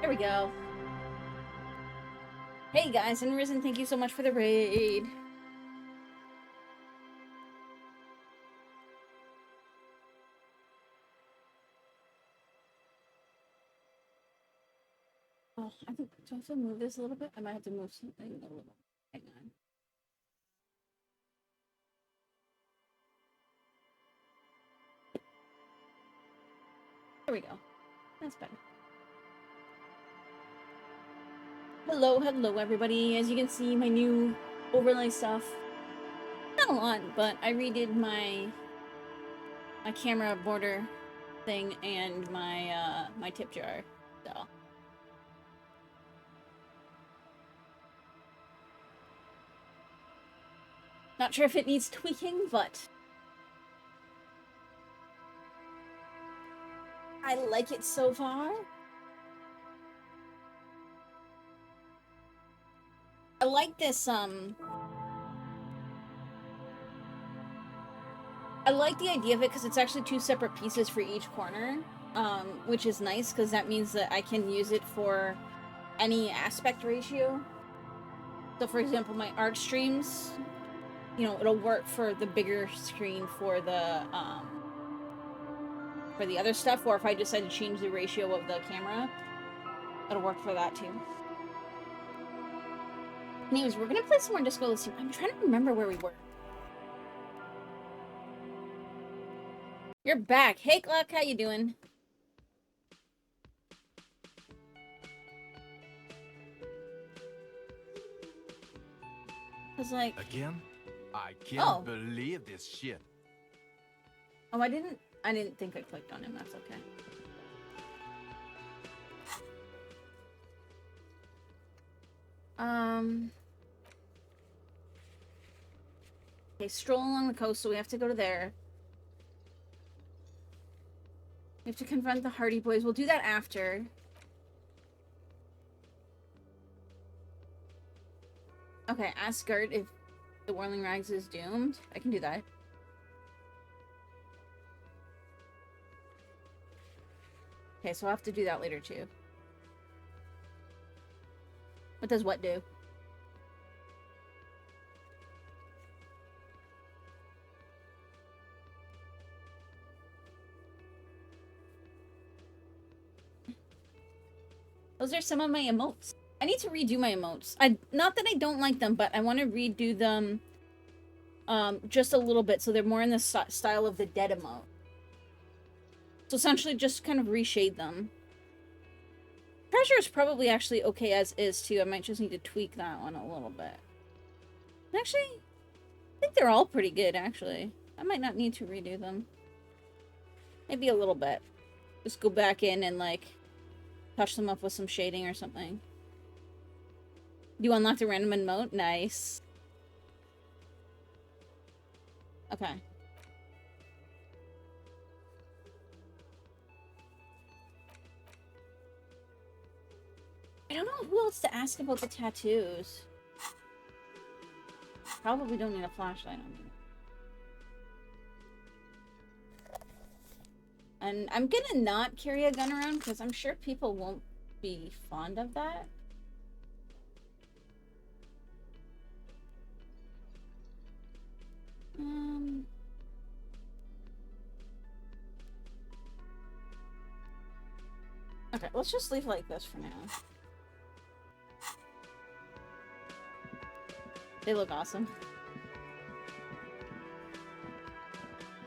There we go. Hey guys, and Risen, thank you so much for the raid. Oh, I think, do I have to move this a little bit? I might have to move something a little bit. Hang on. There we go. That's better. Hello, everybody. As you can see, my new overlay stuff. Not a lot, but I redid my camera border thing and my tip jar. So. Not sure if it needs tweaking, but I like it so far. I like this, I like the idea of it because it's actually two separate pieces for each corner, which is nice because that means that I can use it for any aspect ratio. So for example, my art streams, you know, it'll work for the bigger screen for the other stuff, or if I decide to change the ratio of the camera, it'll work for that too. Anyways, we're gonna play some more Disco Elysium. I'm trying to remember where we were. You're back. Hey, Gluck, how you doing? I was like... Again? I can't believe this shit. Oh, I didn't think I clicked on him. That's okay. Okay, stroll along the coast, so we have to go to there. We have to confront the Hardy Boys. We'll do that after. Okay, ask Gert if the Whirling Rags is doomed. I can do that. Okay, so I'll have to do that later too. What does what do? Those are some of my emotes. I need to redo my emotes. Not that I don't like them, but I want to redo them just a little bit so they're more in the style of the dead emote. So essentially just kind of reshade them. Treasure is probably actually okay as is too. I might just need to tweak that one a little bit. Actually, I think they're all pretty good actually. I might not need to redo them. Maybe a little bit. Just go back in and like touch them up with some shading or something. You unlocked a random emote? Nice. Okay. I don't know who else to ask about the tattoos. Probably don't need a flashlight on me. And I'm gonna not carry a gun around because I'm sure people won't be fond of that. Okay, let's just leave it like this for now. They look awesome.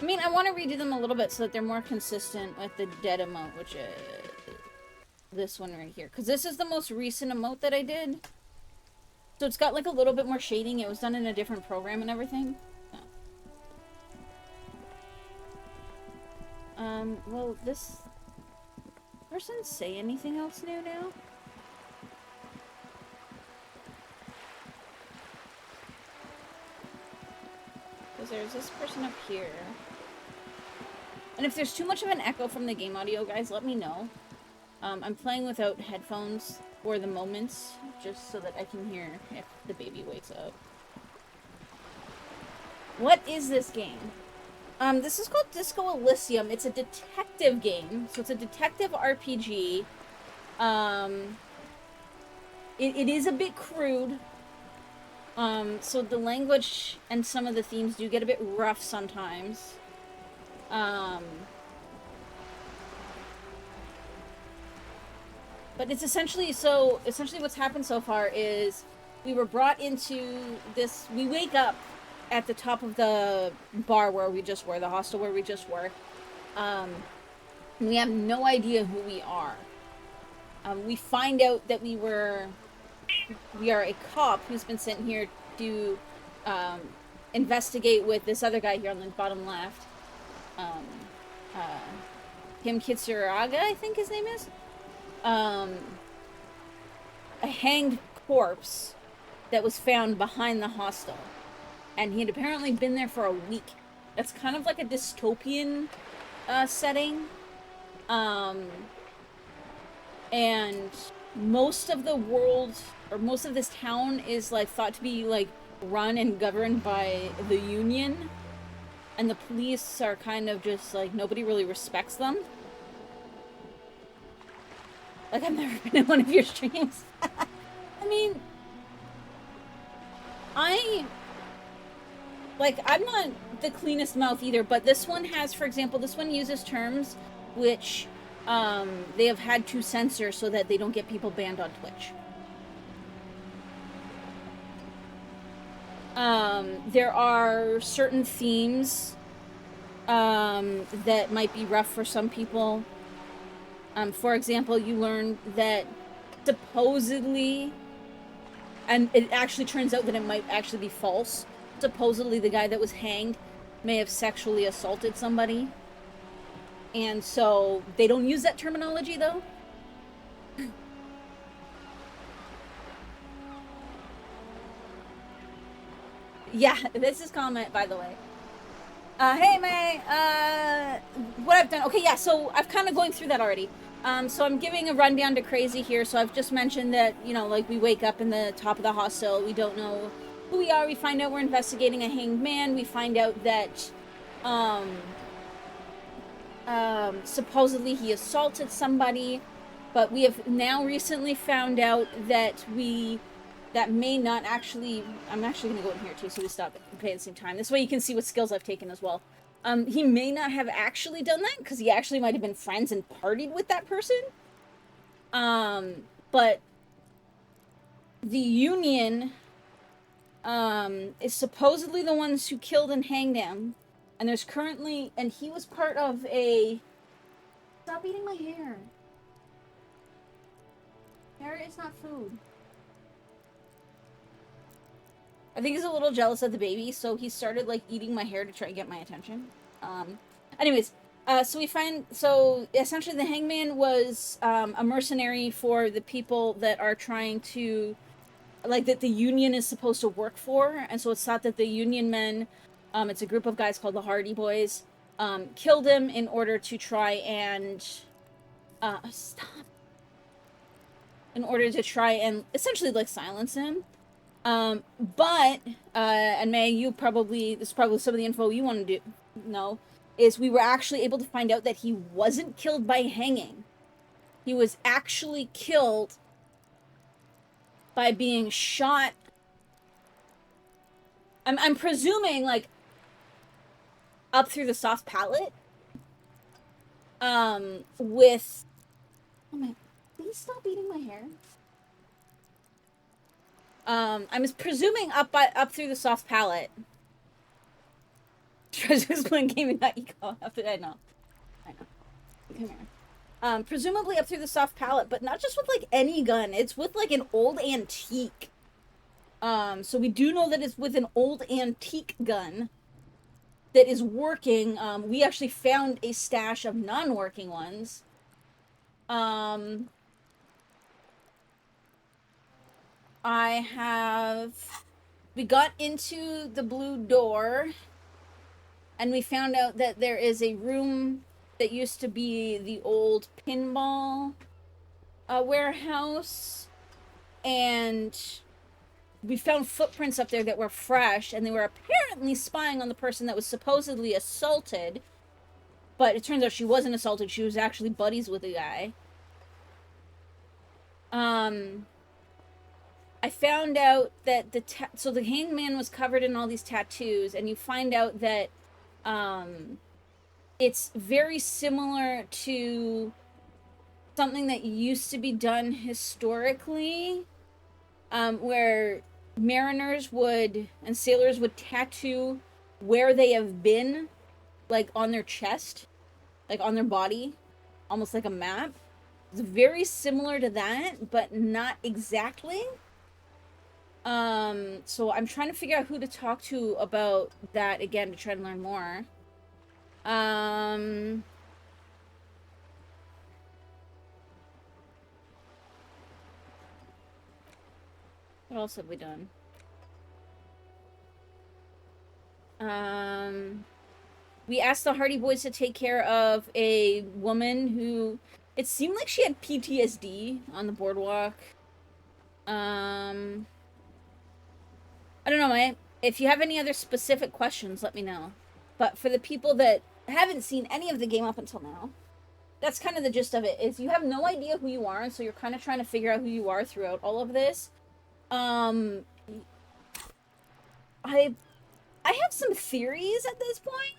I mean, I want to redo them a little bit so that they're more consistent with the dead emote, which is this one right here. Because this is the most recent emote that I did. So it's got like a little bit more shading. It was done in a different program and everything. So. Will this person say anything else new now? Because there's this person up here. And if there's too much of an echo from the game audio, guys, let me know. I'm playing without headphones for the moment, just so that I can hear if the baby wakes up. What is this game? This is called Disco Elysium. It's a detective game. So it's a detective RPG. Um, it is a bit crude. So the language and some of the themes do get a bit rough sometimes. But it's essentially what's happened so far is we were brought into this. We wake up at the top of the bar where we just were, the hostel where we just were. And we have no idea who we are. We find out that we are a cop who's been sent here to investigate with this other guy here on the bottom left. Kim Kitsuraga, I think his name is. A hanged corpse that was found behind the hostel. And he had apparently been there for a week. That's kind of like a dystopian setting. And most of the world, or most of this town, is like thought to be like run and governed by the Union. And the police are kind of just like, nobody really respects them. Like, I've never been in one of your streams. I mean, I'm not the cleanest mouth either, but this one has, for example, this one uses terms which they have had to censor so that they don't get people banned on Twitch. There are certain themes that might be rough for some people. For example, you learn that supposedly, and it actually turns out that it might actually be false, supposedly the guy that was hanged may have sexually assaulted somebody. And so they don't use that terminology, though. Yeah, this is comment, by the way. Hey, May, what I've done... Okay, yeah, so I've kind of going through that already. So I'm giving a rundown to Crazy here. So I've just mentioned that, you know, like, we wake up in the top of the hostel. We don't know who we are. We find out we're investigating a hanged man. We find out that, supposedly he assaulted somebody. But we have now recently found out that that may not actually... I'm actually going to go in here, too, so we stop and play at the same time. This way you can see what skills I've taken as well. He may not have actually done that, because he actually might have been friends and partied with that person. But the Union is supposedly the ones who killed and hanged him. And there's currently... And he was part of a... Stop eating my hair. Hair is not food. I think he's a little jealous of the baby, so he started, like, eating my hair to try and get my attention. Anyways, so essentially the hangman was, a mercenary for the people that are trying to, like, that the Union is supposed to work for, and so it's thought that the Union men, it's a group of guys called the Hardy Boys, killed him in order to try and, in order to try and essentially, like, silence him. And May, this is probably some of the info you want to know, is we were actually able to find out that he wasn't killed by hanging. He was actually killed by being shot. I'm presuming, like, up through the soft palate. With... Oh my... Please stop eating my hair. I'm presuming up through the soft palate. Treasure's playing gaming not eco after I know. Come here. Presumably up through the soft palate, but not just with like any gun. It's with like an old antique. So we do know that it's with an old antique gun that is working. We actually found a stash of non-working ones. We got into the blue door, and we found out that there is a room that used to be the old pinball warehouse, and we found footprints up there that were fresh, and they were apparently spying on the person that was supposedly assaulted, but it turns out she wasn't assaulted, she was actually buddies with the guy. I found out that so the hangman was covered in all these tattoos, and you find out that it's very similar to something that used to be done historically, where mariners would and sailors would tattoo where they have been, like on their chest, like on their body, almost like a map. It's very similar to that, but not exactly. So I'm trying to figure out who to talk to about that again to try to learn more. What else have we done? We asked the Hardy Boys to take care of a woman who it seemed like she had PTSD on the boardwalk. I don't know, if you have any other specific questions, let me know. But for the people that haven't seen any of the game up until now, that's kind of the gist of it, is you have no idea who you are, and so you're kind of trying to figure out who you are throughout all of this. I have some theories at this point.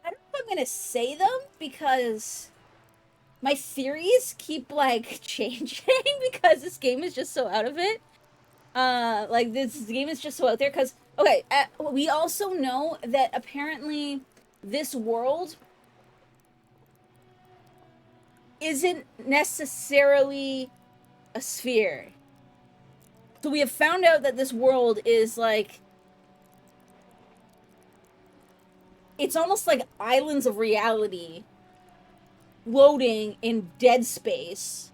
I don't know if I'm gonna say them because my theories keep like changing because this game is just so out of it. Like this game is just so out there because okay, we also know that apparently this world isn't necessarily a sphere. So we have found out that this world is like it's almost like islands of reality floating in dead space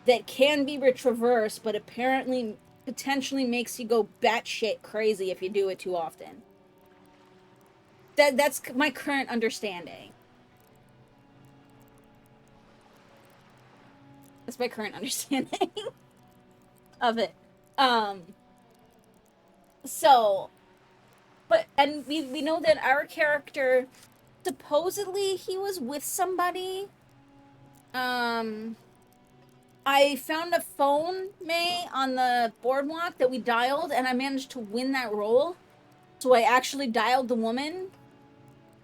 that can be traversed, but apparently potentially makes you go batshit crazy if you do it too often. That's my current understanding. That's my current understanding of it. So, but and we know that our character supposedly he was with somebody. I found a phone, May, on the boardwalk that we dialed, and I managed to win that role. So I actually dialed the woman,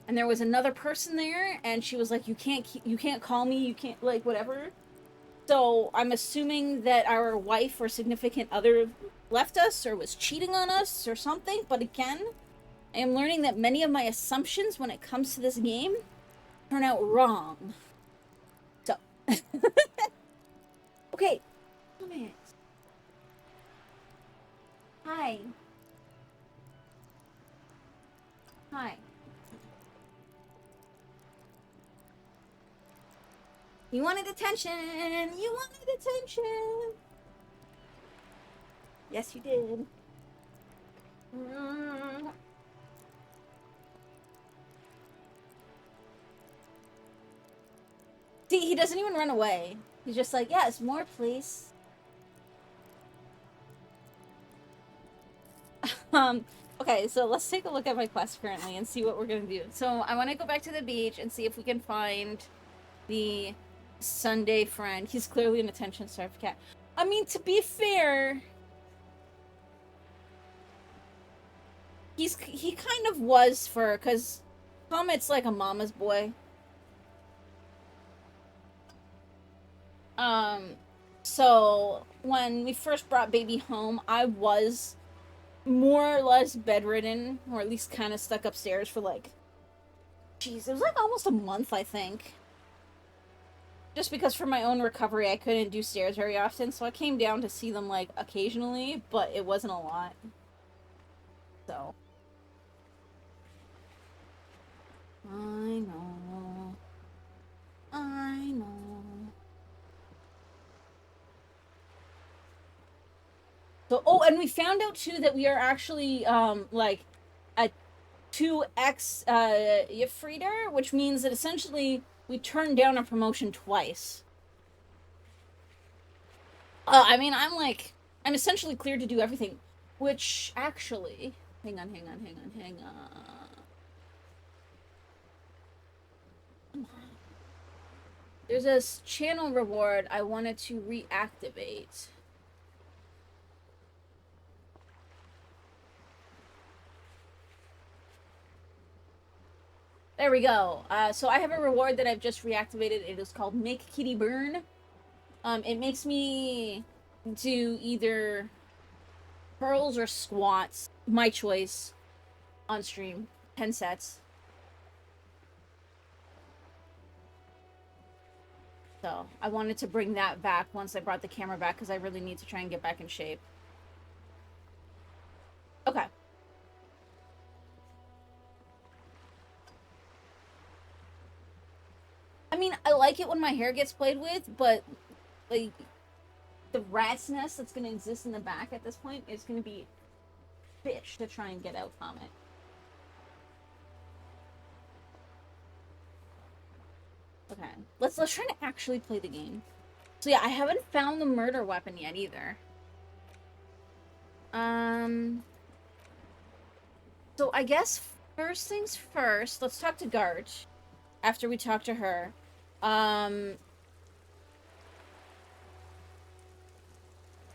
and there was another person there, and she was like, "You can't call me. You can't like whatever." So I'm assuming that our wife or significant other left us or was cheating on us or something. But again, I am learning that many of my assumptions when it comes to this game turn out wrong. So, okay, come here. Hi. Hi. You wanted attention. You wanted attention. Yes, you did. See, he doesn't even run away. He's just like, yes, more, please. Okay, so let's take a look at my quest currently and see what we're gonna do. So I want to go back to the beach and see if we can find the Sunday friend. He's clearly an attention-starved cat. I mean, to be fair, he kind of was because Comet's like a mama's boy. So when we first brought baby home, I was more or less bedridden, or at least kind of stuck upstairs for like, jeez, it was like almost a month, I think. Just because for my own recovery, I couldn't do stairs very often, so I came down to see them like occasionally, but it wasn't a lot. So. I know. I know. So, oh, and we found out too that we are actually like a 2x Yfreeder, which means that essentially we turned down a promotion twice. I mean, I'm essentially cleared to do everything, which actually, hang on. There's a channel reward I wanted to reactivate. There we go. So I have a reward that I've just reactivated. It is called Make Kitty Burn. It makes me do either curls or squats, my choice, on stream. 10 sets. So I wanted to bring that back once I brought the camera back because I really need to try and get back in shape. Okay. I mean, I like it when my hair gets played with, but like the rat's nest that's gonna exist in the back at this point is gonna be bitch to try and get out from it. Okay, let's try to actually play the game. So yeah, I haven't found the murder weapon yet either. So I guess first things first, let's talk to Garch after we talk to her. And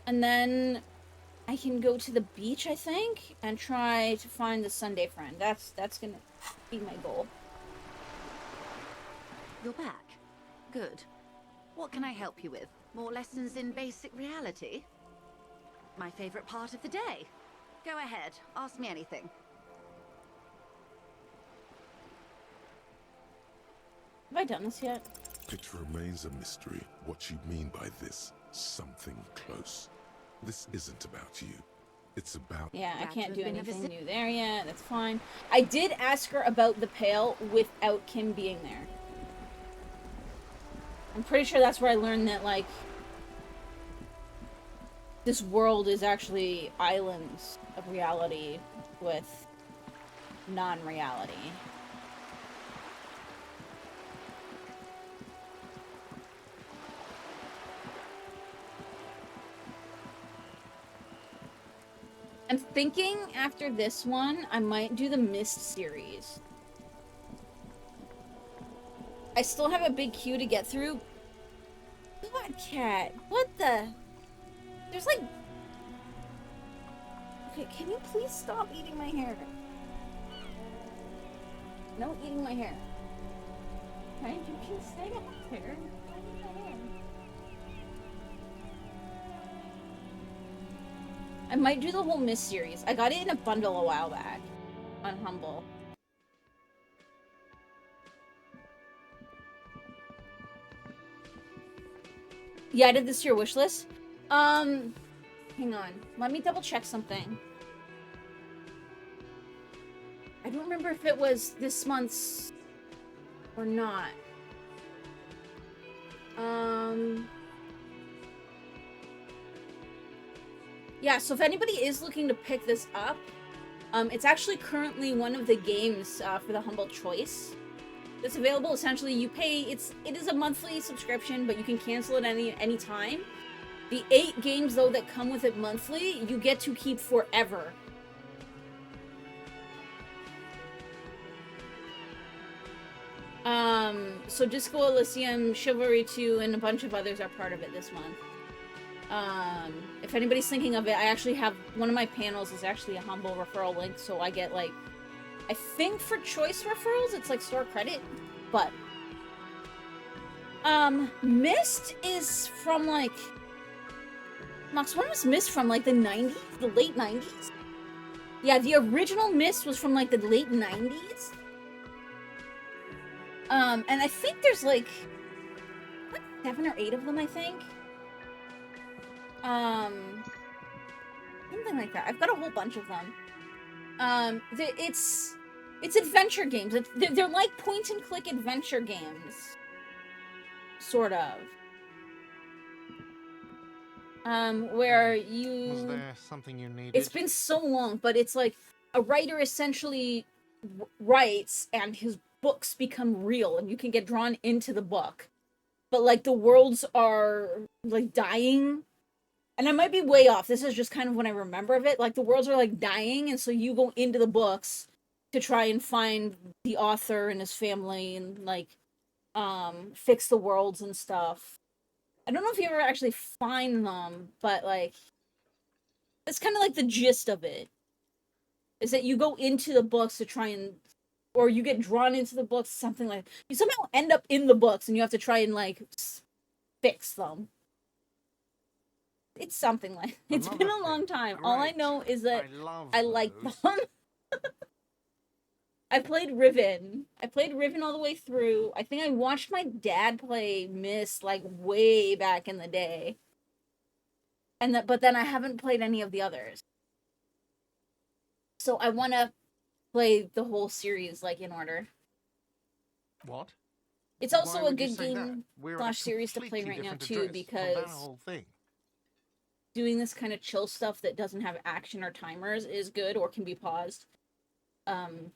then I can go to the beach, I think, and try to find the Sunday friend. That's gonna be my goal. You're back. Good. What can I help you with? More lessons in basic reality? My favorite part of the day. Go ahead, ask me anything. Have I done this yet? It remains a mystery what you mean by this something close. This isn't about you. It's about... Yeah, I can't do anything new there yet. That's fine. I did ask her about the pail without Kim being there. I'm pretty sure that's where I learned that, like, this world is actually islands of reality with non-reality. I'm thinking after this one, I might do the Mist series. I still have a big queue to get through. What, cat? What the? There's like... Okay, can you please stop eating my hair? No eating my hair. Right? You can stay up there. I might do the whole Mist series. I got it in a bundle a while back on Humble. Yeah, I did this to your wish list. Hang on. Let me double check something. I don't remember if it was this month's or not. Yeah, so if anybody is looking to pick this up, it's actually currently one of the games for the Humble Choice. It's available. Essentially, you pay. It is a monthly subscription, but you can cancel it any time. The 8 games though that come with it monthly, you get to keep forever. So Disco Elysium, Chivalry 2, and a bunch of others are part of it this month. If anybody's thinking of it, I actually have one of my panels is actually a Humble referral link, so I get like, I think for choice referrals, it's like store credit, but Mist is from like, Max, when was Mist from? Like the 90s? The late 90s? Yeah, the original Mist was from like the late 90s. And I think there's like 7 or 8 of them, I think. Something like that. I've got a whole bunch of them. It's adventure games. They're like point-and-click adventure games. Sort of. Where you... Was there something you needed? It's been so long, but it's like a writer essentially writes and his books become real and you can get drawn into the book. But like the worlds are like dying. And I might be way off. This is just kind of what I remember of it. Like the worlds are like dying and so you go into the books to try and find the author and his family and like fix the worlds and stuff. I don't know if you ever actually find them, but like that's kind of like the gist of it. Is that you go into the books to try and, or you get drawn into the books, something like you somehow end up in the books and you have to try and like fix them. It's something like it's Another been a thing. long time. All I Great. know is that love I like those. them. I played Riven. I played Riven all the way through. I think I watched my dad play Mist like way back in the day. And that, but then I haven't played any of the others. So I want to play the whole series like in order. What? It's Why also a would you good say that? game We're slash series to play completely right now different too, address from because that whole thing. doing this kind of chill stuff that doesn't have action or timers is good or can be paused.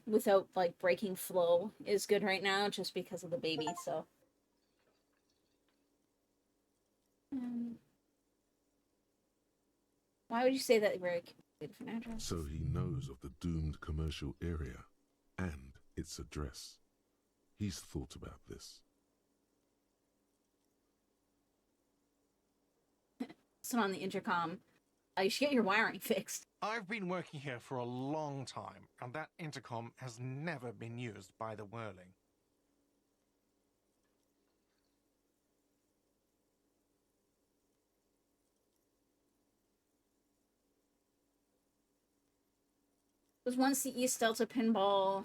Without like breaking flow is good right now just because of the baby, so. Why would you say that we're a different address? So he knows of the doomed commercial area and its address. He's thought about this. Someone on the intercom. You should get your wiring fixed. I've been working here for a long time, and that intercom has never been used by the Whirling. There's one CE Delta pinball.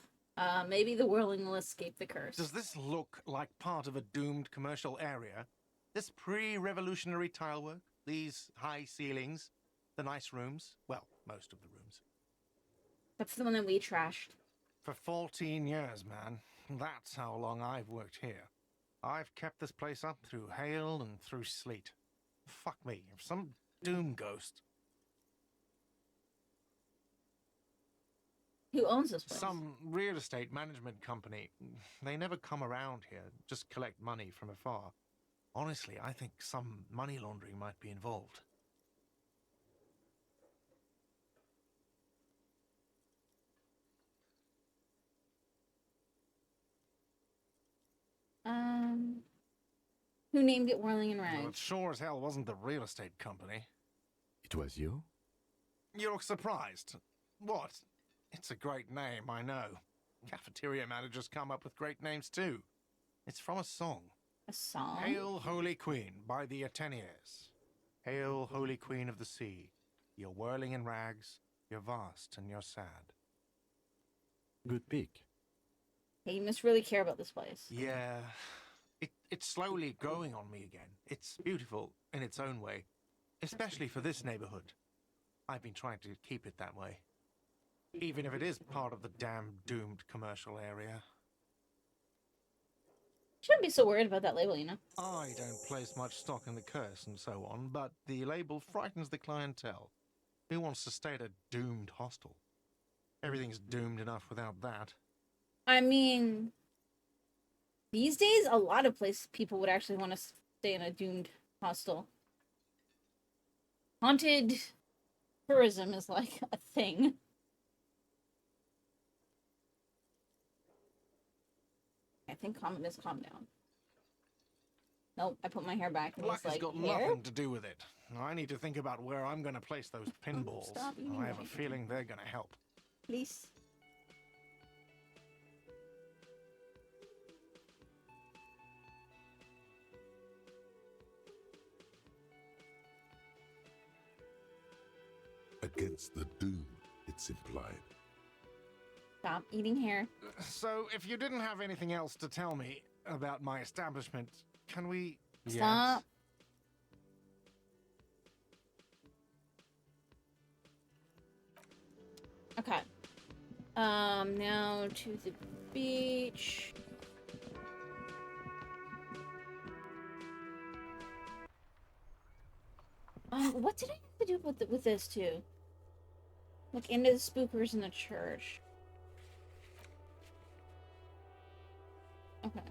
Maybe the whirling will escape the curse. Does this look like part of a doomed commercial area? This pre-revolutionary tilework? These high ceilings? The nice rooms? Well, most of the rooms. That's the one that we trashed. For 14 years, man. That's how long I've worked here. I've kept this place up through hail and through sleet. Fuck me, if some doom ghost... Who owns this place? Some real estate management company. They never come around here, just collect money from afar. Honestly, I think some money laundering might be involved. Who named it Whirling and Well, it Rags? sure as hell wasn't the real estate company. It was you? You look surprised. What? It's a great name, I know. Cafeteria managers come up with great names too. It's from a song. A song? Hail, Holy Queen, by the Ateniers. Hail, Holy Queen of the Sea. You're whirling in rags, you're vast and you're sad. Good pick. Hey, you must really care about this place. Yeah, it's slowly growing on me again. It's beautiful in its own way, especially for this neighborhood. I've been trying to keep it that way. Even if it is part of the damn doomed commercial area. Shouldn't be so worried about that label, you know? I don't place much stock in the curse and so on, but the label frightens the clientele. Who wants to stay at a doomed hostel? Everything's doomed enough without that. I mean, these days, a lot of people would actually want to stay in a doomed hostel. Haunted tourism is like a thing. I think calm down. Nope, I put my hair back and Luck he's has like, got hair? nothing to do with it. I need to think about where I'm going to place those pinballs. Stop eating I have a everything. feeling they're going to help. Please. Against the doom, it's implied. Stop eating hair. So, if you didn't have anything else to tell me about my establishment, can we... Stop. Okay. Now to the beach. What did I have to do with this too? Look into the spookers in the church. Okay.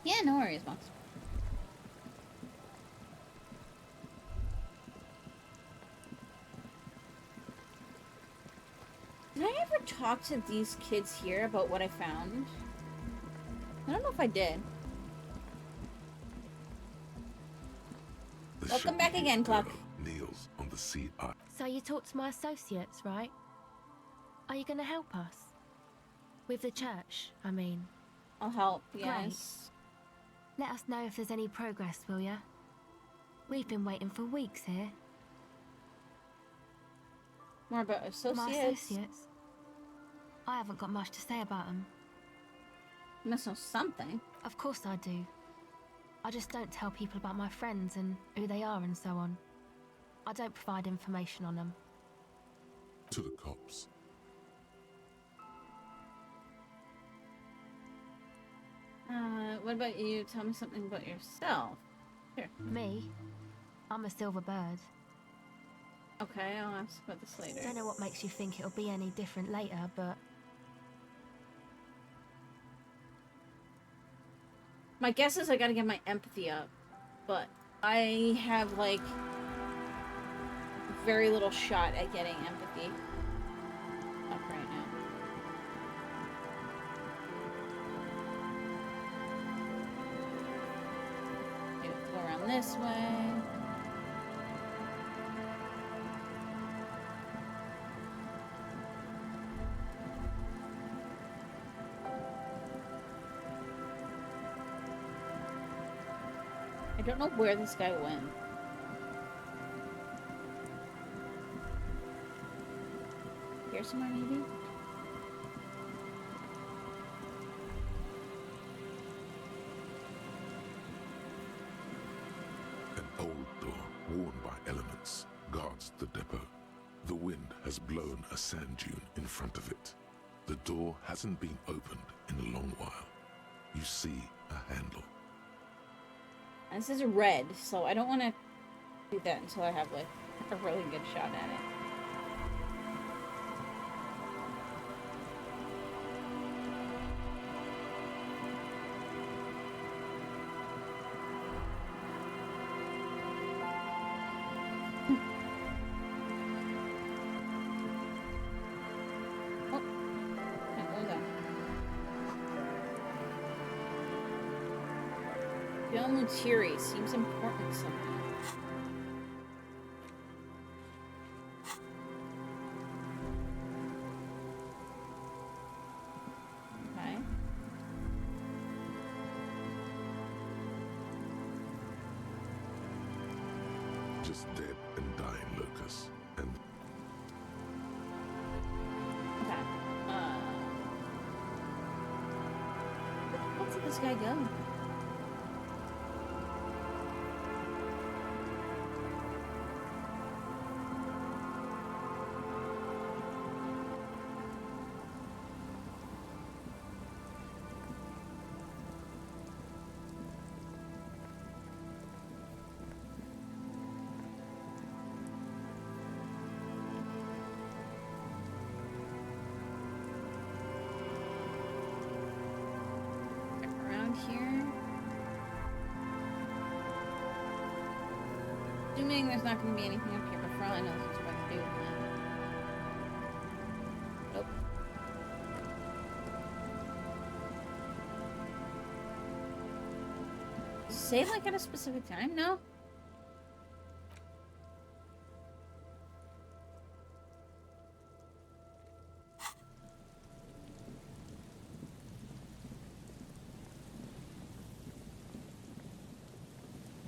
Yeah, no worries, boss. Did I ever talk to these kids here about what I found? I don't know if I did. The Welcome back ship's again, Cluck. girl kneels on the sea ice. So you talked to my associates, right? Are you going to help us? With the church, I mean. I'll help, yes. Let us know if there's any progress, will ya? We've been waiting for weeks here. More about associates. My associates? I haven't got much to say about them. You must know something. Of course I do. I just don't tell people about my friends and who they are and so on. I don't provide information on them. To the cops. What about you? Tell me something about yourself. Here. Me? I'm a silver bird. Okay, I'll ask about this later. Don't know what makes you think it'll be any different later, but... My guess is I gotta get my empathy up, but I have, like, very little shot at getting empathy up right now. Okay, we have to go around this way. I don't know where this guy went. Here somewhere, maybe? An old door, worn by elements, guards the depot. The wind has blown a sand dune in front of it. The door hasn't been opened in a long while. You see a handle. And this is red, so I don't want to do that until I have, like, a really good shot at it. Oh, okay, what was that? Bill Mutiri seems important somehow. Okay. Just dead and dying locusts. And Okay. Where did this guy go? Around here. Assuming there's not going to be anything up here, but for all I know, this is what I do. Nope. Say like at a specific time? No?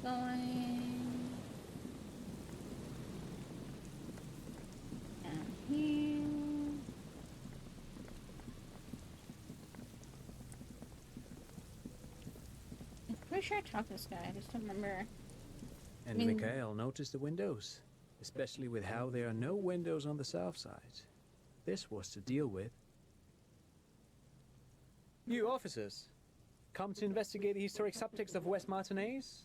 Going down here. I'm pretty sure I talked to this guy. I just don't remember. And mean- Mikhail noticed the windows, especially with how there are no windows on the south side. This was to deal with. You officers, come to investigate the historic subtext of West Martinez?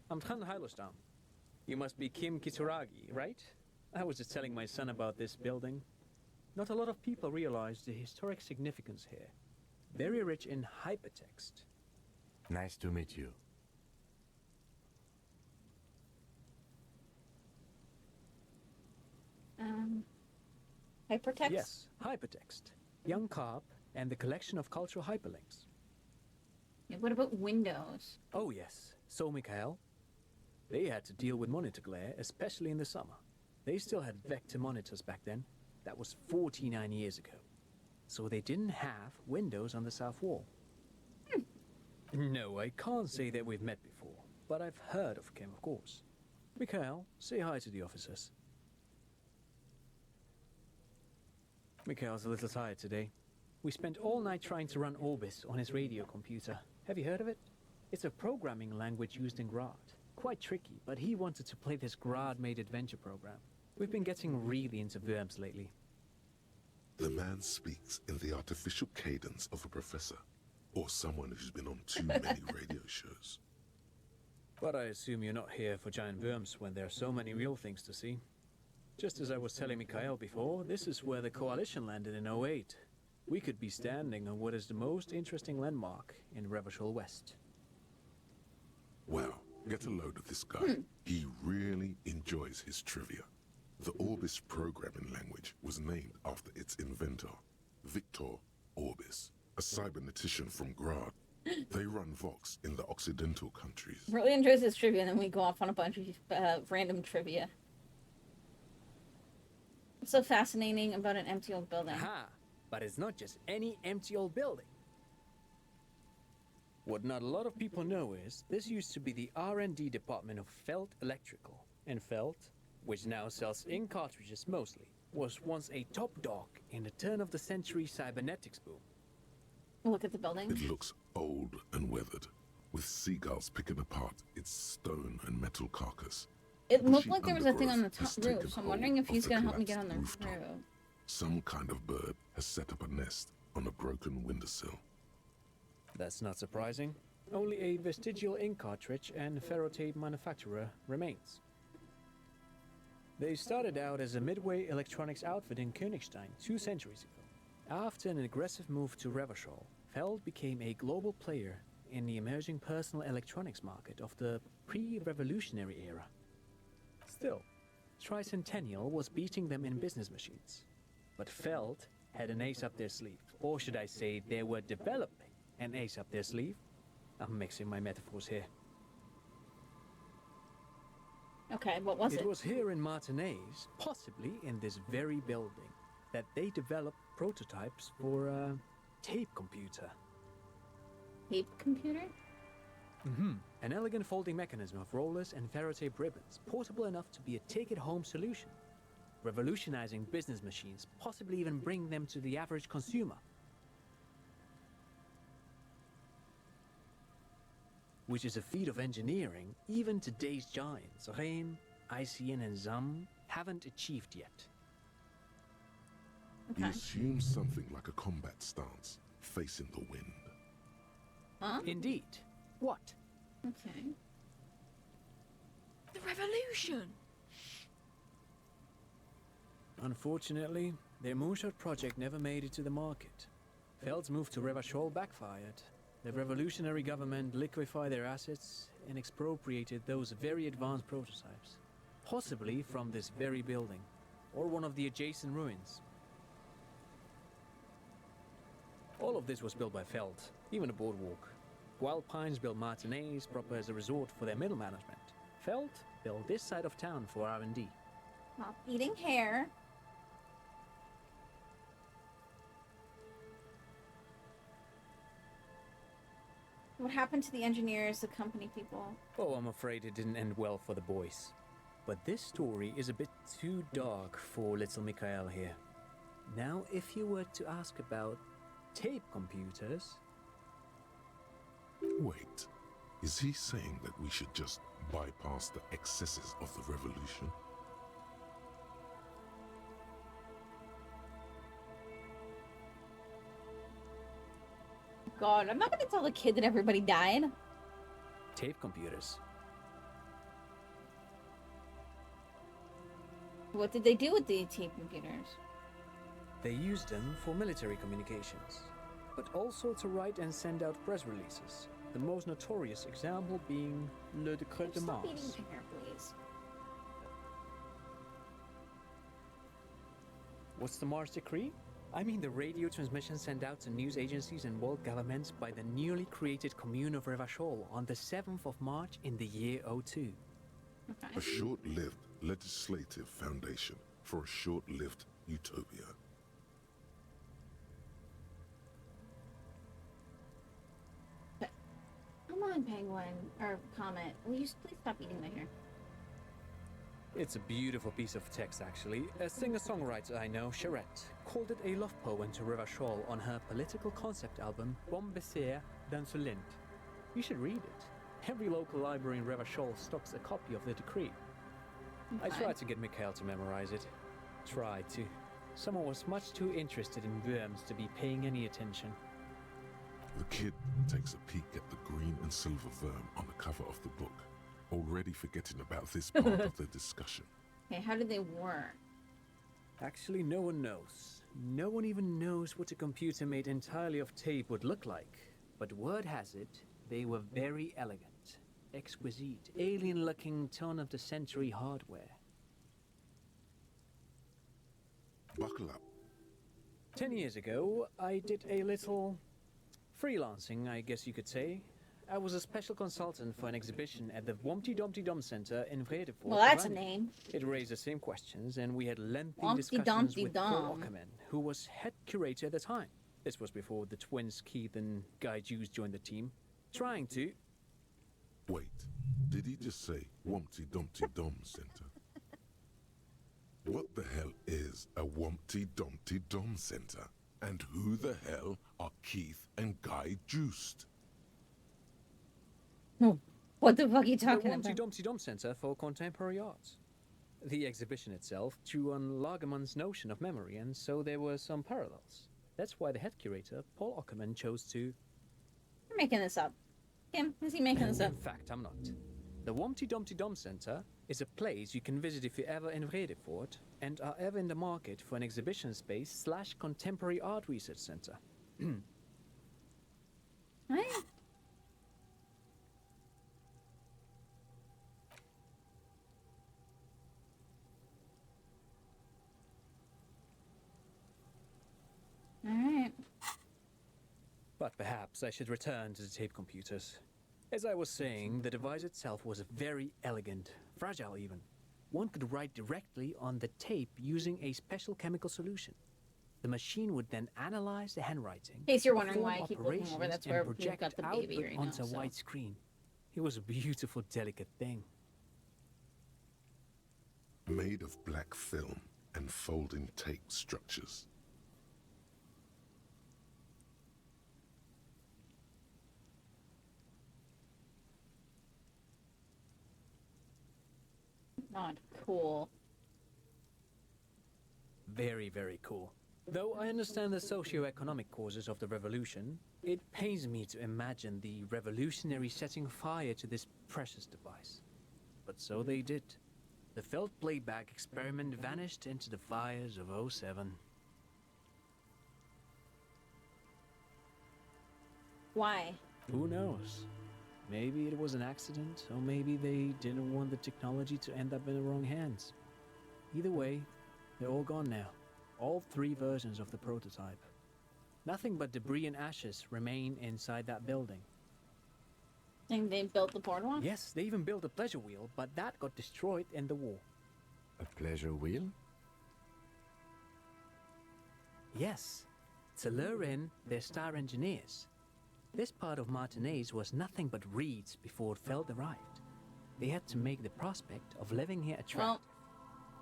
I'm Tran Heilostam. You must be Kim Kituragi, right? I was just telling my son about this building. Not a lot of people realize the historic significance here. Very rich in hypertext. Nice to meet you. Hypertext? Yes, hypertext. Young Carp and the collection of cultural hyperlinks. Yeah, what about Windows? Oh yes, so Mikhail. They had to deal with monitor glare, especially in the summer. They still had vector monitors back then. That was 49 years ago. So they didn't have windows on the south wall. No, I can't say that we've met before, but I've heard of Kim, of course. Mikhail, say hi to the officers. Mikhail's a little tired today. We spent all night trying to run Orbis on his radio computer. Have you heard of it? It's a programming language used in Grad. Quite tricky, but he wanted to play this Grad-made adventure program. We've been getting really into verbs lately. The man speaks in the artificial cadence of a professor, or someone who's been on too many radio shows. But I assume you're not here for giant worms when there are so many real things to see. Just as I was telling Mikhail before, this is where the Coalition landed in '08. We could be standing on what is the most interesting landmark in Revachol West. Wow, get a load of this guy. He really enjoys his trivia. The Orbis programming language was named after its inventor, Victor Orbis, a cybernetician from Grad. They run Vox in the Occidental countries. Really enjoys his trivia, and then we go off on a bunch of random trivia. What's so fascinating about an empty old building? Aha! But it's not just any empty old building. What not a lot of people know is, this used to be the R&D department of Felt Electrical. And Felt, which now sells ink cartridges mostly, was once a top dog in the turn-of-the-century cybernetics boom. Look at the building. It looks old and weathered, with seagulls picking apart its stone and metal carcass. It looked Bushy like there was a thing on the undergrowth has top taken roof, so I'm hold wondering if of he's the gonna help me get on collapsed the rooftop. roof. Some kind of bird has set up a nest on a broken windowsill. That's not surprising. Only a vestigial ink cartridge and ferrotape manufacturer remains. They started out as a midway electronics outfit in Königstein 2 centuries ago. After an aggressive move to Revachol, Feld became a global player in the emerging personal electronics market of the pre-revolutionary era. Still, Tricentennial was beating them in business machines. But Feld had an ace up their sleeve. Or should I say, they were developing an ace up their sleeve? I'm mixing my metaphors here. Okay, what was it? It was here in Martinez, possibly in this very building, that they developed prototypes for a tape computer. Tape computer? An elegant folding mechanism of rollers and ferrotape ribbons, portable enough to be a take-it-home solution. Revolutionizing business machines, possibly even bring them to the average consumer. Which is a feat of engineering even today's giants, Rehm, ICN and ZAM, haven't achieved yet. He Okay. assumes something like a combat stance, facing the wind. Huh? Indeed. What? Okay. The revolution! Unfortunately, their moonshot project never made it to the market. Feld's move to Revachol backfired. The revolutionary government liquefied their assets and expropriated those very advanced prototypes. Possibly from this very building, or one of the adjacent ruins. All of this was built by Feld, even the boardwalk. Wild Pines built Martinez proper as a resort for their middle management. Feld built this side of town for R&D. Stop eating hair. What happened to the engineers, the company people? Oh, I'm afraid it didn't end well for the boys. But this story is a bit too dark for little Mikhail here. Now, if you were to ask about tape computers... Wait, is he saying that we should just bypass the excesses of the revolution? God, I'm not gonna tell the kid that everybody died. Tape computers. What did they do with the tape computers? They used them for military communications, but also to write and send out press releases, The most notorious example being Le Decret de Stop eating Mars. my hair, please. What's the Mars Decree? I mean the radio transmission sent out to news agencies and world governments by the newly created commune of Revachol on the 7th of March in the year 02. Okay. A short-lived legislative foundation for a short-lived utopia. Come on, Penguin. Or Comet. Will you please stop eating my hair? It's a beautiful piece of text, actually. A singer-songwriter I know, Charette, called it a love poem to Revachol on her political concept album, Bon Baiser dans le Lind. You should read it. Every local library in Revachol stocks a copy of the decree. I Okay. tried to get Mikhail to memorize it. Tried to. Someone was much too interested in worms to be paying any attention. The kid takes a peek at the green and silver worm on the cover of the book, already forgetting about this part of the discussion. Okay, how do they work? Actually, no one knows. No one even knows what a computer made entirely of tape would look like. But word has it, they were very elegant, exquisite, alien-looking turn-of-the-century hardware. Buckle up. 10 years ago, I did a little freelancing, I guess you could say. I was a special consultant for an exhibition at the Wompty Dumpty Dum Center in Vredefort. Well, that's a name. It raised the same questions, and we had lengthy Humpty discussions Dumpty with Paul Dum. Ockerman, who was head curator at the time. This was before the twins Keith and Guy Jews joined the team, trying to... Wait, did he just say Wumpty Dumpty Dum Center? What the hell is a Wumpty Dumpty Dum Center? And who the hell are Keith and Guy Juiced? What the fuck are you The talking Wumpty about? Dumpty Dum Center for Contemporary Arts. The exhibition itself drew on Lagerman's notion of memory, and so there were some parallels. That's why the head curator, Paul Ockerman, chose to... You're making this up. Kim, is he making this up? In fact, I'm not. The Wumpty Dumpty Dum Center is a place you can visit if you're ever in Vredefort and are ever in the market for an exhibition space / contemporary art research center. Right. Alright. But perhaps I should return to the tape computers. As I was saying, the device itself was very elegant, fragile even. One could write directly on the tape using a special chemical solution. The machine would then analyze the handwriting, In case you're wondering perform why I keep looking over, operations, that's and where we've project got the baby output right now, onto a so. white screen. It was a beautiful, delicate thing. Made of black film and folding tape structures. Not cool. Very, very cool. Though I understand the socio-economic causes of the revolution, it pains me to imagine the revolutionaries setting fire to this precious device. But so they did. The felt playback experiment vanished into the fires of '07. Why? Who knows? Maybe it was an accident, or maybe they didn't want the technology to end up in the wrong hands. Either way, they're all gone now. All 3 versions of the prototype. Nothing but debris and ashes remain inside that building. Think they built the boardwalk? Yes, they even built a pleasure wheel, but that got destroyed in the war. A pleasure wheel? Yes, to lure in their star engineers. This part of Martinez was nothing but reeds before Feld arrived. They had to make the prospect of living here attractive. Well,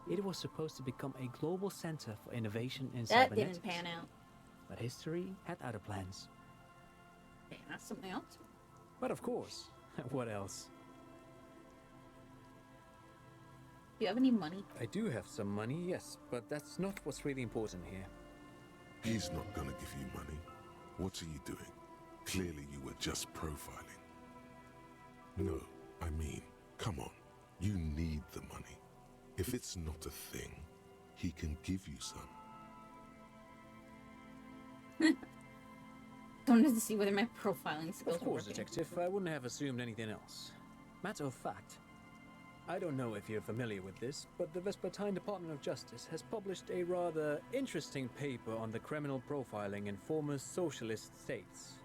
It was supposed to become a global center for innovation in that cybernetics. didn't pan out. But history had other plans. Okay, that's something else. But of course, what else? Do you have any money? I do have some money, yes, but that's not what's really important here. He's not gonna give you money. What are you doing? Clearly you were just profiling. No, I mean, come on. You need the money. If it's not a thing, he can give you some. Don't wanted to see whether my profiling skills Of were course, working. Detective. I wouldn't have assumed anything else. Matter of fact, I don't know if you're familiar with this, but the Vespertine Department of Justice has published a rather interesting paper on the criminal profiling in former socialist states.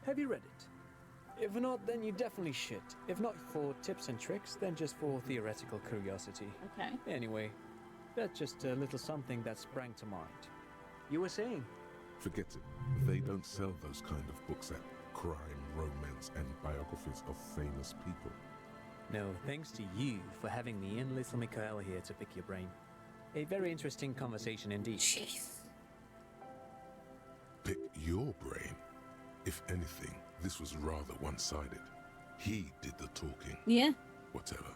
Have you read it? If not, then you definitely should. If not for tips and tricks, then just for theoretical curiosity. Okay. Anyway, that's just a little something that sprang to mind. You were saying? Forget it. They don't sell those kind of books at crime, romance, and biographies of famous people. No, thanks to you for having me and little Mikhail here to pick your brain. A very interesting conversation indeed. Jeez. Pick your brain. If anything, this was rather one-sided. He did the talking. Yeah. Whatever.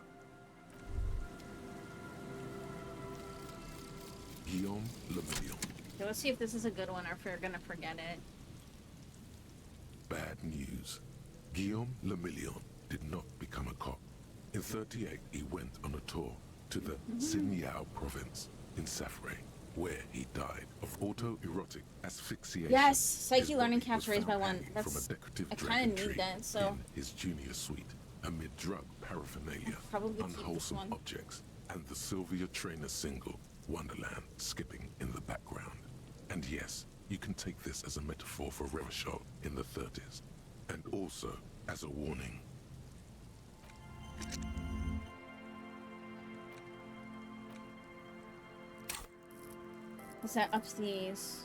Guillaume Lemillion. Okay, let's see if this is a good one or if we're gonna forget it. Bad news. Guillaume Lemillion did not become a cop. In 1938, he went on a tour to the Signal province in Safre, where he died of autoerotic asphyxiation. Yes, Psyche His learning body caps was raised by found one. hanging That's, from a decorative I dragon kind of tree need that, so in his junior suite, amid drug paraphernalia, probably keep this unwholesome one. objects, and the Sylvia Trainer single, Wonderland, skipping in the background. And yes, you can take this as a metaphor for Revachol in the 30s, and also as a warning. Is that upstairs?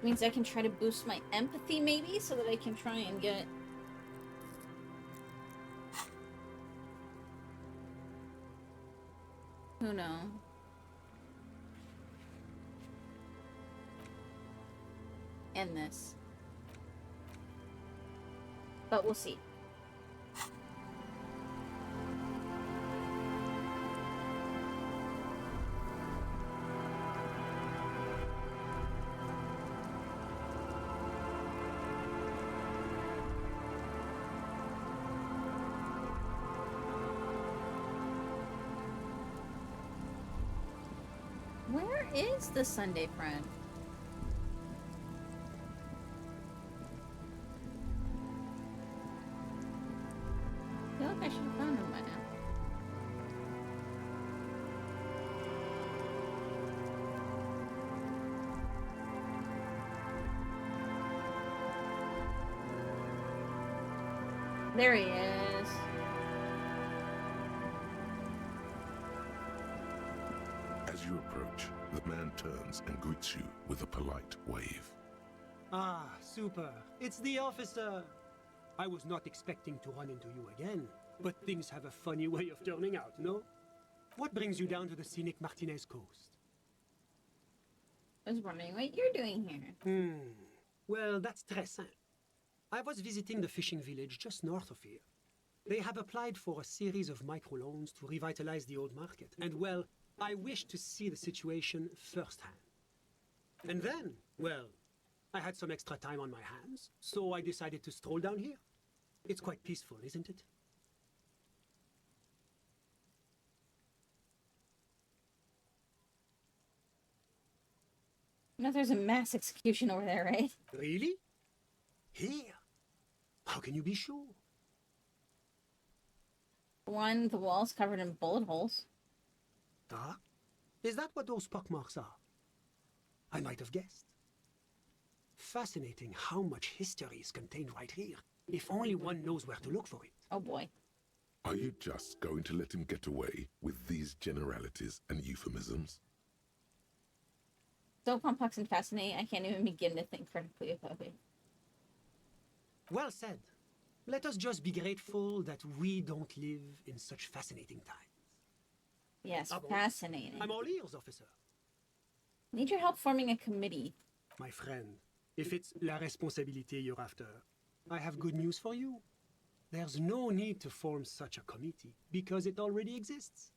Means I can try to boost my empathy, maybe, so that I can try and get. Who knows? And this. But we'll see. Where is the Sunday friend? I feel like I should have found him by now. There he is. As you approach, the man turns and greets you with a polite wave. Ah, super. It's the officer. I was not expecting to run into you again, but things have a funny way of turning out, no? What brings you down to the scenic Martinez coast? I was wondering what you're doing here. Well, that's très simple. I was visiting the fishing village just north of here. They have applied for a series of microloans to revitalize the old market, and well, I wish to see the situation firsthand. And then, well, I had some extra time on my hands, so I decided to stroll down here. It's quite peaceful, isn't it? You know, there's a mass execution over there, right? Really? Here? How can you be sure? One, the wall's covered in bullet holes. Ah? Is that what those pockmarks are? I might have guessed. Fascinating how much history is contained right here, if only one knows where to look for it. Oh boy. Are you just going to let him get away with these generalities and euphemisms? So complex and fascinating, I can't even begin to think critically about it. Well said. Let us just be grateful that we don't live in such fascinating times. Yes, Ah bon? fascinating. I'm all ears, officer. Need your help forming a committee. My friend, if it's la responsabilité you're after, I have good news for you. There's no need to form such a committee, because it already exists.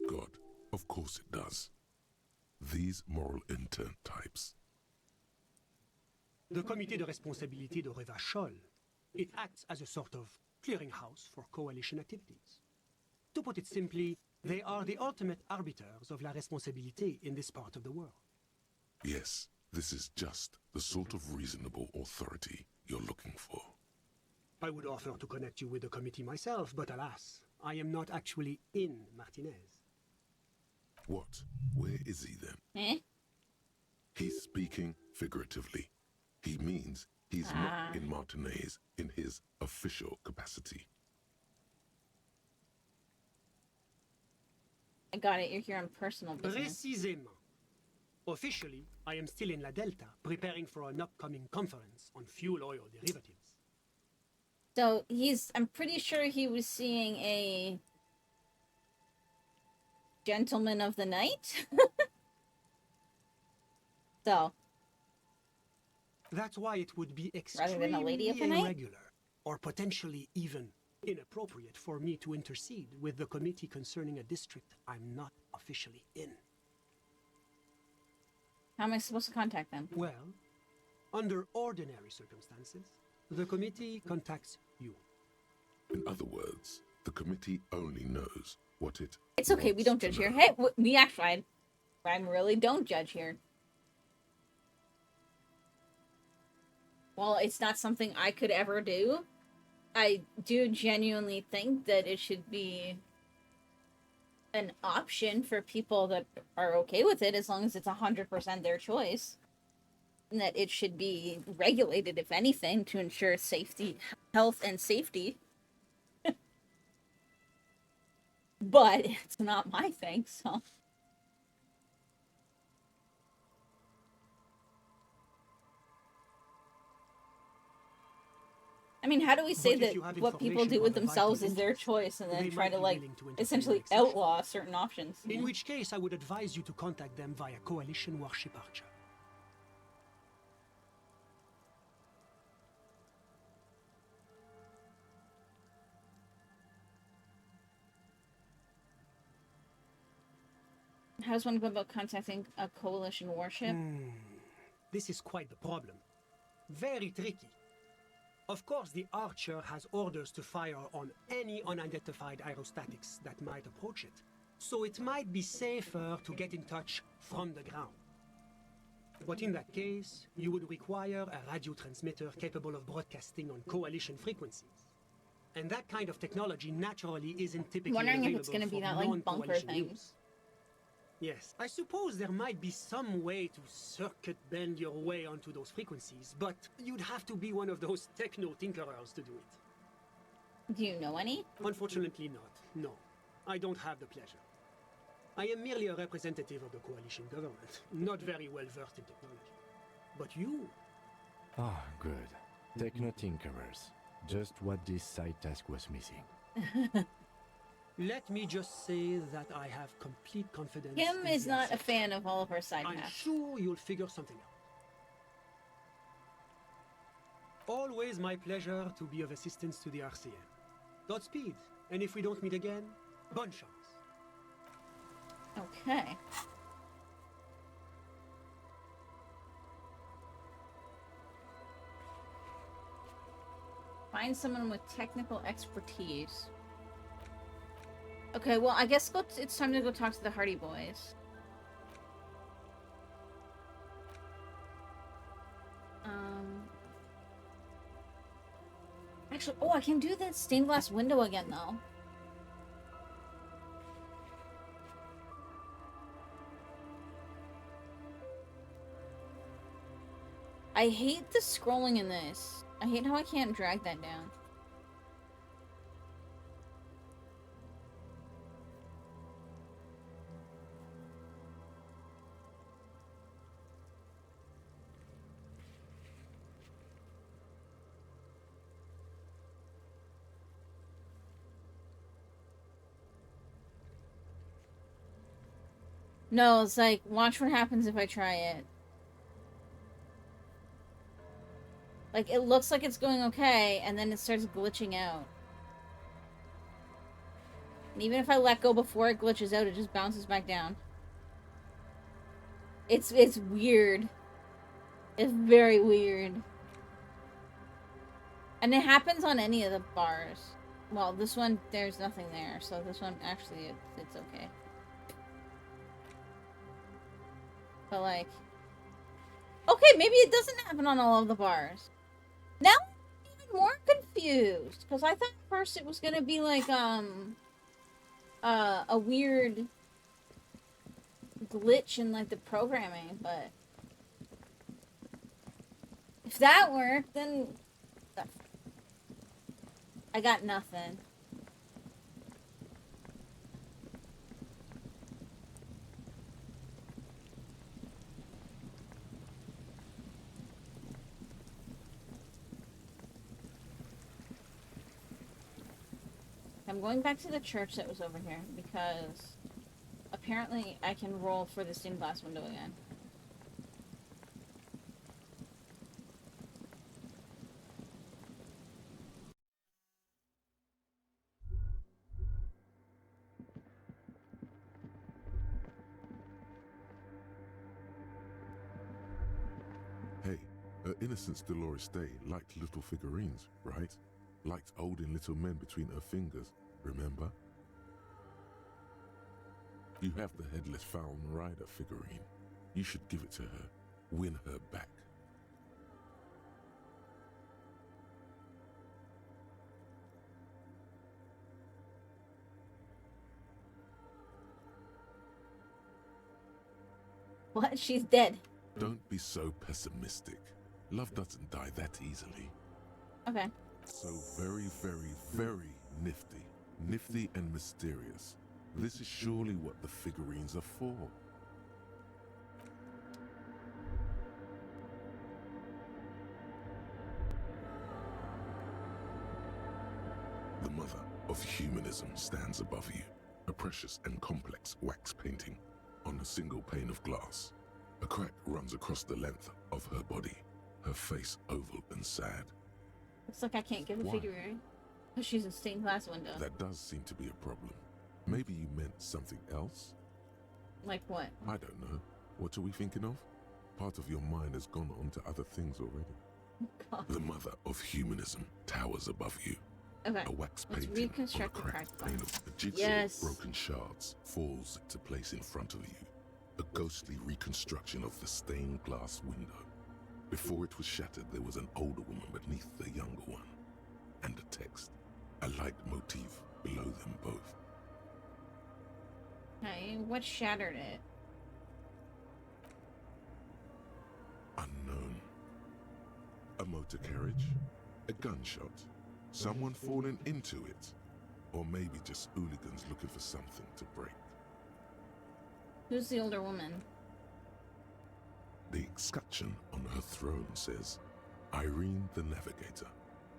God, of course it does. These moral intern types. The Comité de Responsabilité de Revachol. It acts as a sort of clearinghouse for coalition activities. To put it simply, they are the ultimate arbiters of la responsabilité in this part of the world. Yes, this is just the sort of reasonable authority you're looking for. I would offer to connect you with the committee myself, but alas, I am not actually in Martinez. What? Where is he then? Eh? He's speaking figuratively. He means he's not in Martinez in his official capacity. I got it. You're here on personal business. Précisément. Officially, I am still in La Delta, preparing for an upcoming conference on fuel oil derivatives. So I'm pretty sure he was seeing a gentleman of the night. So. That's why it would be Rather than a lady of the extremely night? irregular, or potentially even inappropriate for me to intercede with the committee concerning a district I'm not officially in. How am I supposed to contact them? Well, under ordinary circumstances, the committee contacts you. In other words, the committee only knows what it It's okay. We wants don't to judge here. know. Hey, we actually, I really don't judge here. Well, it's not something I could ever do. I do genuinely think that it should be an option for people that are okay with it, as long as it's 100% their choice. And that it should be regulated, if anything, to ensure safety, health, and safety. But it's not my thing, so. I mean, how do we say But if that you have what people information do with on the themselves vital is their interests, choice, and then they try might to, be like, willing to entertain essentially an exception. outlaw certain options? In which case, I would advise you to contact them via Coalition Warship Archer. How does one go about contacting a coalition warship? This is quite the problem. Very tricky. Of course, the Archer has orders to fire on any unidentified aerostatics that might approach it, so it might be safer to get in touch from the ground. But in that case, you would require a radio transmitter capable of broadcasting on coalition frequencies. And that kind of technology naturally isn't typically Wondering if available it's gonna be for that, like, bunker non-coalition thing. use. Yes, I suppose there might be some way to circuit bend your way onto those frequencies, but you'd have to be one of those techno-tinkerers to do it. Do you know any? Unfortunately not, no. I don't have the pleasure. I am merely a representative of the coalition government, not very well versed in technology. But you? Ah, good. Techno-tinkerers. Just what this side task was missing. Let me just say that I have complete confidence Kim in is your not a assets. fan of all of her side I'm tasks. sure you'll figure something out. Always my pleasure to be of assistance to the RCM. Godspeed, and if we don't meet again, bonne chance. Okay. Find someone with technical expertise. Okay, well, I guess it's time to go talk to the Hardy Boys. Actually, I can do that stained glass window again, though. I hate the scrolling in this. I hate how I can't drag that down. No, it's like, watch what happens if I try it. Like, it looks like it's going okay, and then it starts glitching out. And even if I let go before it glitches out, it just bounces back down. It's weird. It's very weird. And it happens on any of the bars. Well, this one, there's nothing there, so this one, actually, it's okay. But, like, Okay, maybe it doesn't happen on all of the bars. Now I'm even more confused because I thought at first it was gonna be like a weird glitch in like the programming, but if that worked, then I got nothing. I'm going back to the church that was over here because apparently I can roll for the stained glass window again. Hey, her Innocence Dolores Day liked little figurines, right? Liked holding little men between her fingers, remember? You have the headless Fallen Rider figurine. You should give it to her. Win her back. What? She's dead. Don't be so pessimistic. Love doesn't die that easily. Okay. So very, very, very nifty. Nifty and mysterious. This is surely what the figurines are for. The mother of humanism stands above you, a precious and complex wax painting on a single pane of glass. A crack runs across the length of her body, her face oval and sad. Looks like I can't give a Why? figurine. Because she's a stained glass window. That does seem to be a problem. Maybe you meant something else? Like what? I don't know. What are we thinking of? Part of your mind has gone on to other things already. God. The mother of humanism towers above you. Okay. A wax Let's painting on a reconstruct the cracked cracked pane glass. of a jigsaw Yes. of broken shards falls into place in front of you. A ghostly reconstruction of the stained glass window. Before it was shattered, there was an older woman beneath the younger one. And a text, a light motif below them both. Okay, what shattered it? Unknown. A motor carriage, a gunshot, someone falling into it, or maybe just hooligans looking for something to break. Who's the older woman? The escutcheon on her throne says, Irene the Navigator.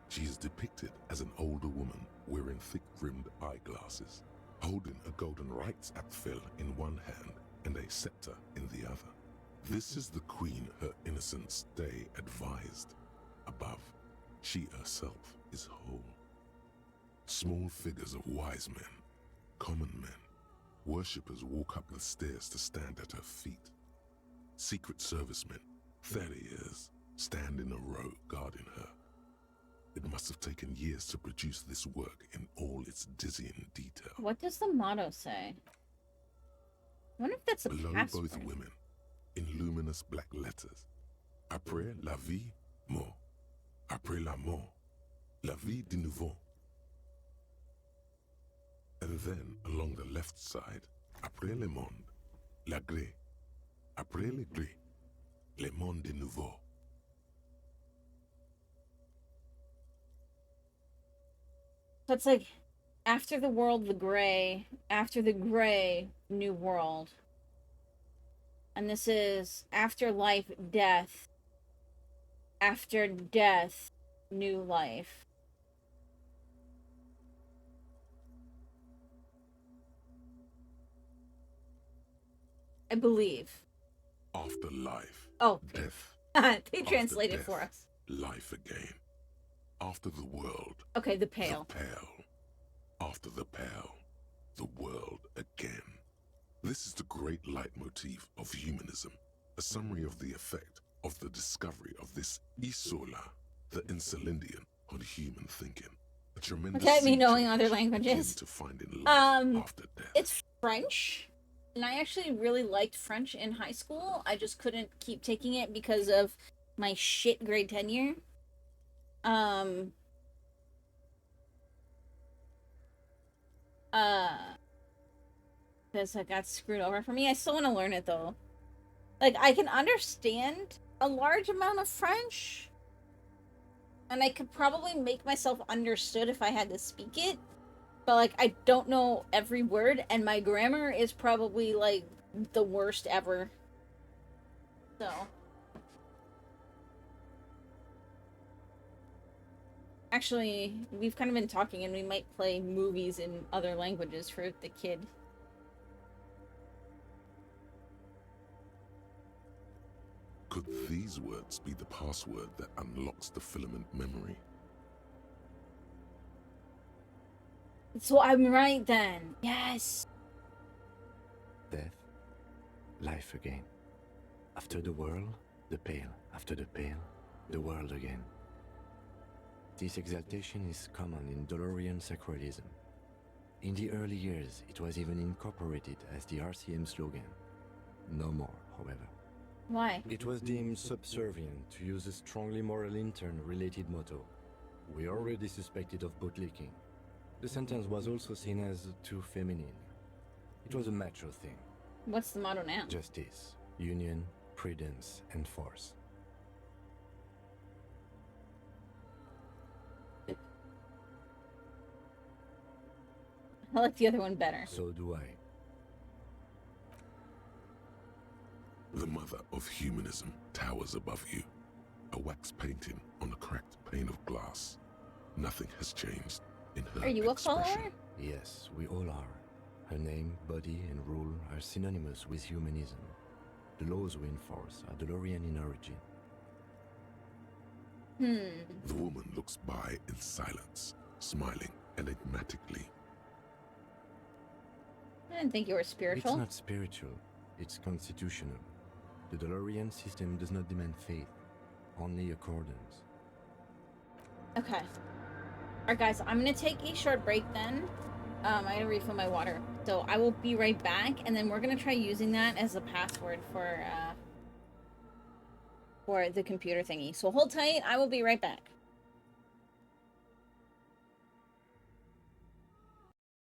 She is depicted as an older woman wearing thick-rimmed eyeglasses, holding a golden Reichsapfel in one hand and a scepter in the other. This is the queen her Innocence Day advised. Above, she herself is whole. Small figures of wise men, common men, worshippers walk up the stairs to stand at her feet. Secret servicemen, 30 years, stand in a row guarding her. It must have taken years to produce this work in all its dizzying detail. What does the motto say? I wonder if that's a Below password. both women, in luminous black letters, Après la vie, mort. Après la mort, la vie de nouveau. And then, along the left side, Après le monde, la gré. Après le gré, le monde de nouveau. So it's like, after the world, the gray. After the gray, new world. And this is after life, death. After death, new life. I believe. After life, Oh, death. they translated death, for us. Life again. After the world, Okay, the pale. the pale. After the pale, the world again. This is the great leitmotif of humanism, a summary of the effect of the discovery of this Isola, the Insulindian, on human thinking. A tremendous Okay, me sea knowing change other akin languages. to finding life after death. It's French. And I actually really liked French in high school. I just couldn't keep taking it because of my shit grade 10 year. Because I got screwed over for me. I still want to learn it though. Like, I can understand a large amount of French, and I could probably make myself understood if I had to speak it, but like, I don't know every word, and my grammar is probably like the worst ever. So actually, we've kind of been talking, and we might play movies in other languages for the kid. Could these words be the password that unlocks the filament memory? So I'm right then. Yes. Death, life again. After the world, the pale. After the pale, the world again. This exaltation is common in Dolorian sacralism. In the early years, it was even incorporated as the RCM slogan. No more, however. Why? It was deemed subservient to use a strongly moral intern-related motto. We already suspected of bootlicking. The sentence was also seen as too feminine. It was a macho thing. What's the motto now? Justice, union, prudence, and force. I like the other one better. So do I. The mother of humanism towers above you, a wax painting on a cracked pane of glass. Nothing has changed in her Are you a expression. follower? Yes, we all are. Her name, body, and rule are synonymous with humanism. The laws we enforce are Dolorian in origin. The woman looks by in silence, smiling enigmatically. I didn't think you were spiritual. It's not spiritual, it's constitutional. The Dolorian system does not demand faith, only accordance. Okay. Alright guys, I'm gonna take a short break then. I gotta refill my water. So I will be right back, and then we're gonna try using that as a password for the computer thingy. So hold tight, I will be right back.